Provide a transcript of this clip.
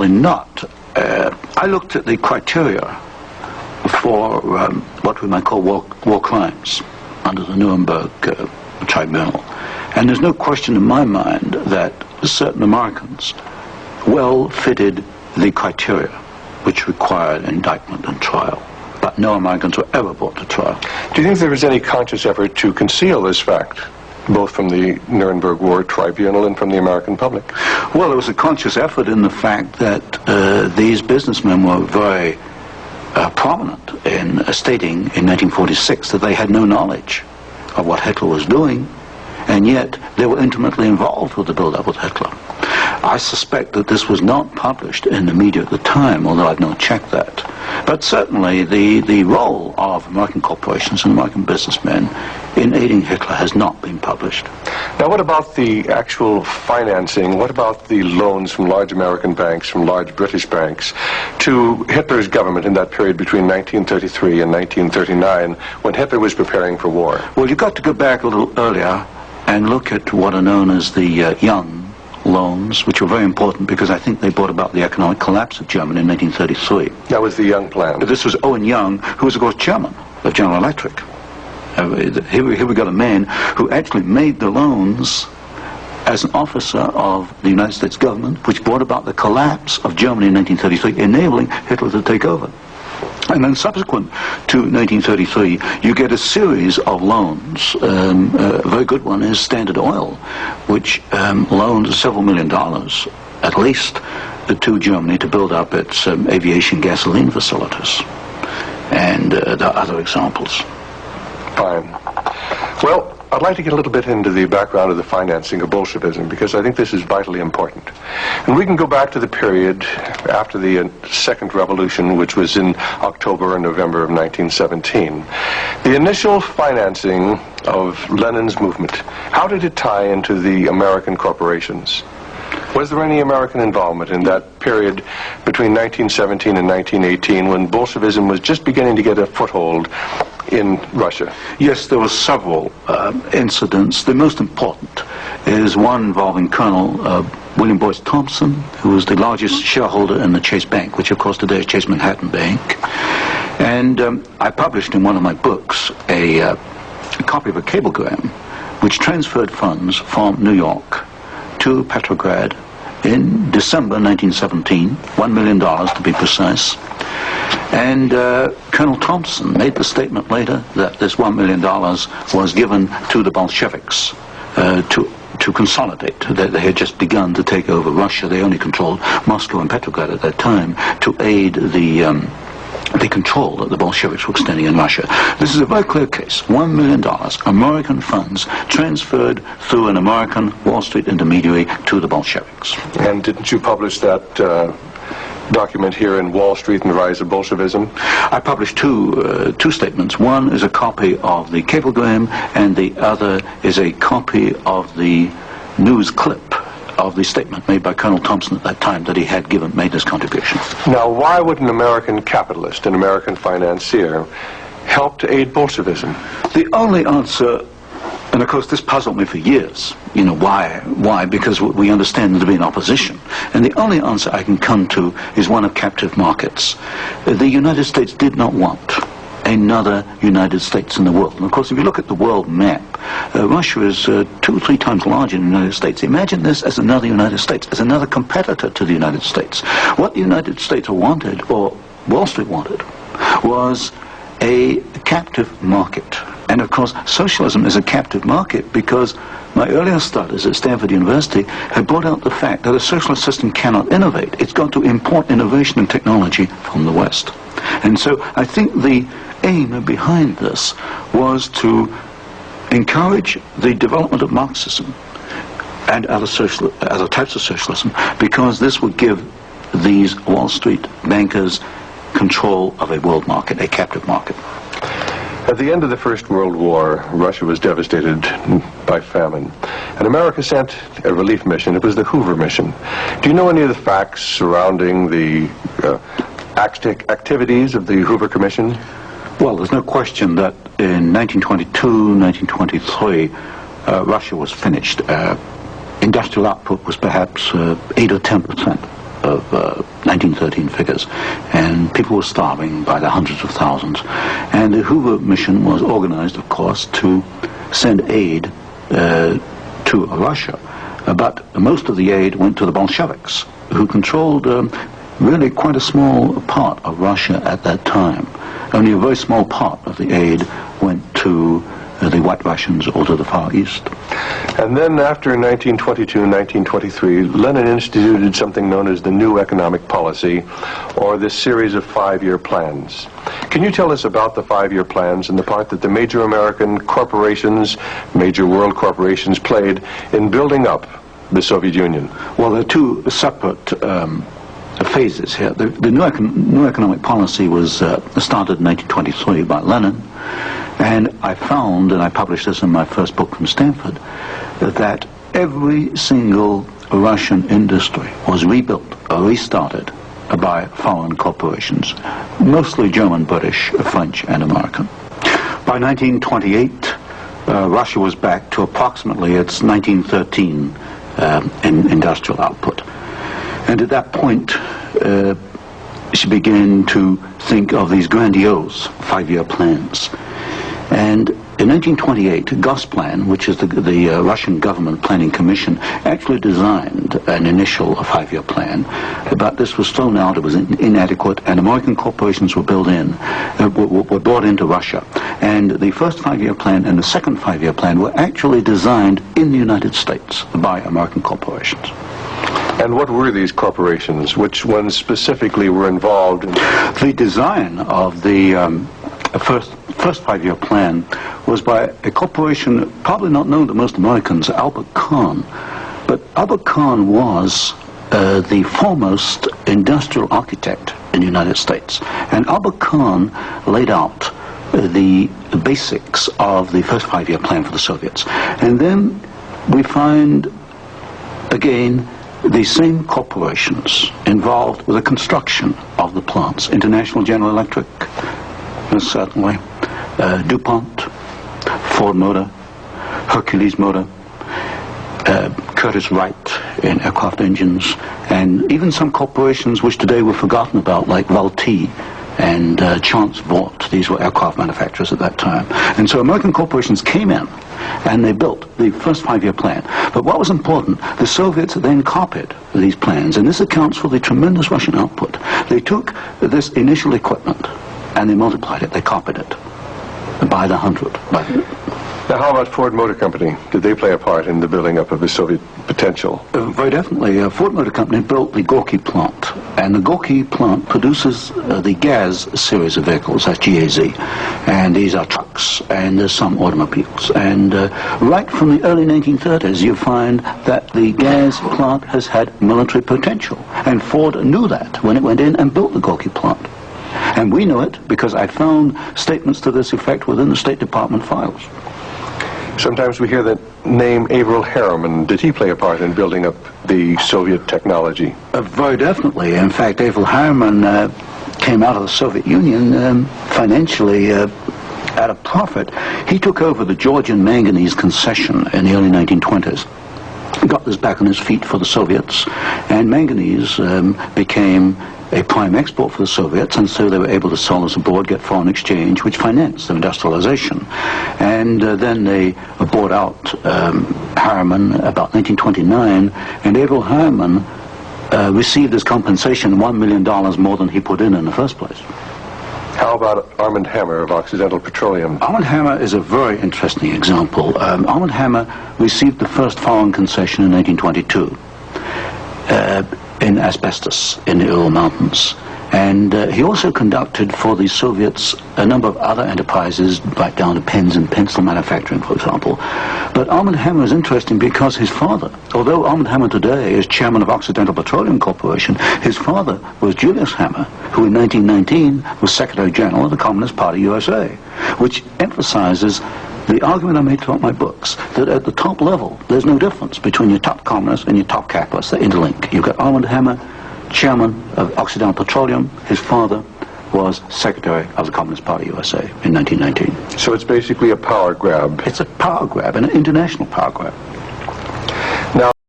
not. I looked at the criteria for what we might call war crimes under the Nuremberg Tribunal. And there's no question in my mind that certain Americans well fitted the criteria which required indictment and trial. But no Americans were ever brought to trial. Do you think there was any conscious effort to conceal this fact, both from the Nuremberg War Tribunal and from the American public? Well, there was a conscious effort in the fact that these businessmen were very prominent in stating in 1946 that they had no knowledge of what Hitler was doing, and yet they were intimately involved with the build-up with Hitler. I suspect that this was not published in the media at the time, although I've not checked that. But certainly the role of American corporations and American businessmen in aiding Hitler has not been published. Now, what about the actual financing? What about the loans from large American banks, from large British banks, to Hitler's government in that period between 1933 and 1939, when Hitler was preparing for war? Well, you've got to go back a little earlier and look at what are known as the Young loans, which were very important because I think they brought about the economic collapse of Germany in 1933. That was the Young plan. This was Owen Young, who was, of course, chairman of General Electric. Here we got a man who actually made the loans as an officer of the United States government, which brought about the collapse of Germany in 1933, enabling Hitler to take over. And then subsequent to 1933, you get a series of loans. A very good one is Standard Oil, which loaned several $1 million, at least, to Germany to build up its aviation gasoline facilities. And there are other examples. Fine. Well, I'd like to get a little bit into the background of the financing of Bolshevism, because I think this is vitally important. And we can go back to the period after the Second Revolution, which was in October and November of 1917. The initial financing of Lenin's movement, how did it tie into the American corporations? Was there any American involvement in that period between 1917 and 1918, when Bolshevism was just beginning to get a foothold in Russia? Yes, there were several incidents. The most important is one involving Colonel William Boyce Thompson, who was the largest shareholder in the Chase Bank, which of course today is Chase Manhattan Bank. And I published in one of my books a copy of a cablegram which transferred funds from New York to Petrograd in December 1917, $1 million to be precise. And Colonel Thompson made the statement later that this $1 million was given to the Bolsheviks to consolidate. They had just begun to take over Russia. They only controlled Moscow and Petrograd at that time, to aid the control that the Bolsheviks were extending in Russia. This is a very clear case. $1 million, American funds transferred through an American Wall Street intermediary to the Bolsheviks. And didn't you publish that document here in Wall Street and the Rise of Bolshevism? I published two statements. One is a copy of the cablegram, and the other is a copy of the news clip of the statement made by Colonel Thompson at that time that he had made this contribution. Now, why would an American capitalist, an American financier, help to aid Bolshevism? The only answer, and of course this puzzled me for years, you know, why? Why? Because we understand there to be an opposition. And the only answer I can come to is one of captive markets. The United States did not want another United States in the world. And of course, if you look at the world map, Russia is 2 or 3 times larger than the United States. Imagine this as another United States, as another competitor to the United States. What the United States wanted, or Wall Street wanted, was a captive market. And of course, socialism is a captive market because my earlier studies at Stanford University had brought out the fact that a socialist system cannot innovate. It's got to import innovation and technology from the West. And so I think the aim behind this was to encourage the development of Marxism and other types of socialism, because this would give these Wall Street bankers control of a world market, a captive market. At the end of the First World War, Russia was devastated by famine, and America sent a relief mission. It was the Hoover mission. Do you know any of the facts surrounding the activities of the Hoover Commission? Well, there's no question that in 1922, 1923, Russia was finished. Industrial output was perhaps 8 or 10%. of 1913 figures, and people were starving by the hundreds of thousands. And the Hoover mission was organized, of course, to send aid to Russia. But most of the aid went to the Bolsheviks, who controlled really quite a small part of Russia at that time. Only a very small part of the aid went to the White Russians or to the Far East. And then after 1922, 1923, Lenin instituted something known as the New Economic Policy, or this series of 5-year plans. Can you tell us about the 5-year plans and the part that the major American corporations, major world corporations, played in building up the Soviet Union? Well, there are two separate phases here. The new economic policy was started in 1923 by Lenin, and I found, and I published this in my first book from Stanford, that every single Russian industry was rebuilt or restarted by foreign corporations, mostly German, British, French, and American. By 1928, Russia was back to approximately its 1913 industrial output. And at that point, she began to think of these grandiose 5-year plans. And in 1928, Gosplan, which is the Russian government planning commission, actually designed an initial 5-year plan, but this was thrown out, it was inadequate, and American corporations were brought into Russia. And the first 5-year plan and the second 5-year plan were actually designed in the United States by American corporations. And what were these corporations? Which ones specifically were involved in? The design of the first 5-year plan was by a corporation probably not known to most Americans, Albert Kahn. But Albert Kahn was the foremost industrial architect in the United States. And Albert Kahn laid out the basics of the first 5-year plan for the Soviets. And then we find, again, the same corporations involved with the construction of the plants. International General Electric, certainly, DuPont, Ford Motor, Hercules Motor, Curtiss-Wright in aircraft engines, and even some corporations which today were forgotten about, like Vultee and Chance Vought. These were aircraft manufacturers at that time. And so American corporations came in and they built the first 5-year plan. But what was important, the Soviets then copied these plans, and this accounts for the tremendous Russian output. They took this initial equipment and they multiplied it, they copied it by the 100. Now, how about Ford Motor Company? Did they play a part in the building up of the Soviet potential? Very definitely. Ford Motor Company built the Gorky plant, and the Gorky plant produces the GAZ series of vehicles, that's GAZ, and these are trucks, and there's some automobiles. And right from the early 1930s, you find that the GAZ plant has had military potential, and Ford knew that when it went in and built the Gorky plant. And we know it because I found statements to this effect within the State Department files. Sometimes we hear the name Averell Harriman. Did he play a part in building up the Soviet technology? Very definitely. In fact, Averell Harriman came out of the Soviet Union financially at a profit. He took over the Georgian manganese concession in the early 1920s. Got this back on his feet for the Soviets, and manganese became a prime export for the Soviets, and so they were able to sell us abroad, get foreign exchange, which financed their industrialization. And then they bought out Harriman about 1929, and Averell Harriman received as compensation $1 million more than he put in the first place. How about Armand Hammer of Occidental Petroleum? Armand Hammer is a very interesting example. Armand Hammer received the first foreign concession in 1922. In asbestos in the Ural Mountains. And he also conducted for the Soviets a number of other enterprises, right down to pens and pencil manufacturing, for example. But Armand Hammer is interesting because his father, although Armand Hammer today is chairman of Occidental Petroleum Corporation, his father was Julius Hammer, who in 1919 was Secretary General of the Communist Party USA, which emphasizes the argument I made throughout my books, that at the top level, there's no difference between your top communists and your top capitalists. They interlink. You've got Armand Hammer, chairman of Occidental Petroleum. His father was Secretary of the Communist Party USA in 1919. So it's basically a power grab. It's a power grab, an international power grab.